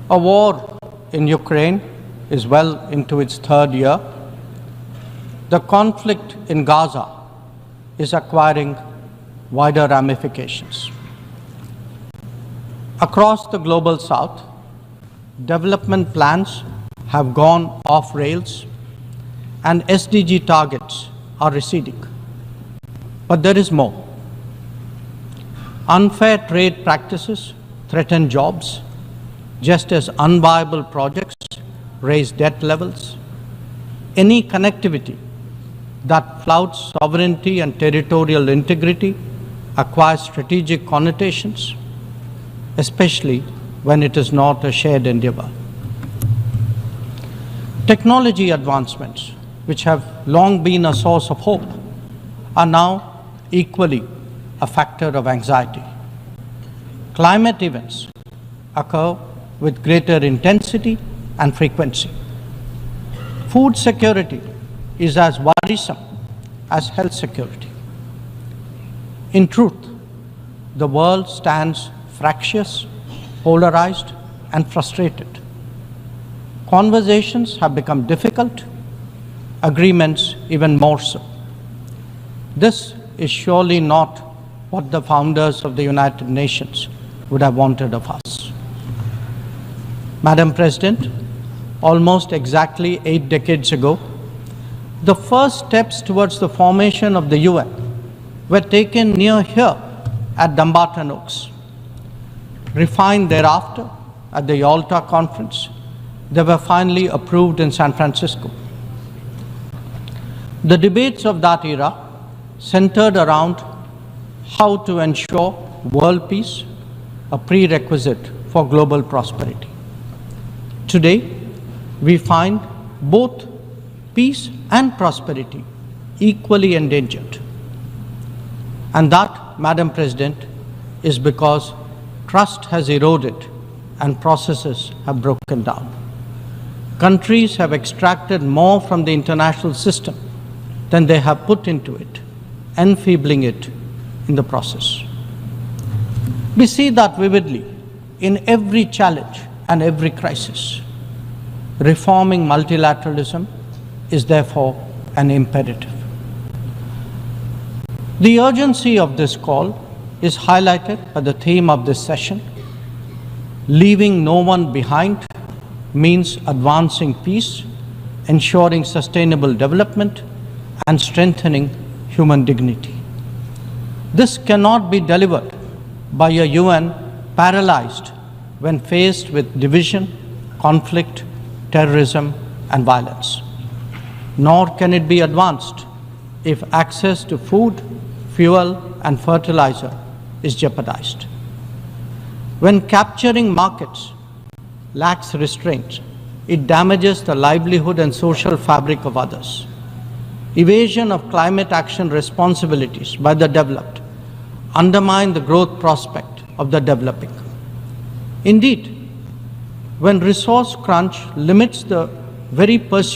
A war in Ukraine is well into its third year. The conflict in Gaza is acquiring wider ramifications. Across the global south, development plans have gone off rails and SDG targets are receding. But there is more. Unfair trade practices threaten jobs, just as unviable projects raise debt levels. Any connectivity that flouts sovereignty and territorial integrity acquires strategic connotations, especially when it is not a shared endeavor. Technology advancements, which have long been a source of hope, are now equally a factor of anxiety. Climate events occur with greater intensity and frequency. Food security is as worrisome as health security. In truth, the world stands fractious, polarized, and frustrated. Conversations have become difficult, agreements even more so. This is surely not what the founders of the United Nations would have wanted of us. Madam President, almost exactly 8 decades ago, the first steps towards the formation of the UN were taken near here at Dumbarton Oaks. Refined thereafter at the Yalta Conference, they were finally approved in San Francisco. The debates of that era centered around how to ensure world peace, a prerequisite for global prosperity. Today, we find both peace and prosperity equally endangered. And that, Madam President, is because trust has eroded and processes have broken down. Countries have extracted more from the international system than they have put into it, enfeebling it in the process. We see that vividly in every challenge and every crisis. Reforming multilateralism is therefore an imperative. The urgency of this call is highlighted by the theme of this session. Leaving no one behind means advancing peace, ensuring sustainable development, and strengthening human dignity. This cannot be delivered by a UN paralyzed when faced with division, conflict, terrorism, and violence. Nor can it be advanced if access to food, fuel, and fertilizer is jeopardized. When capturing markets lacks restraint, it damages the livelihood and social fabric of others. Evasion of climate action responsibilities by the developed undermine the growth prospect of the developing. Indeed, when resource crunch limits the very pursuit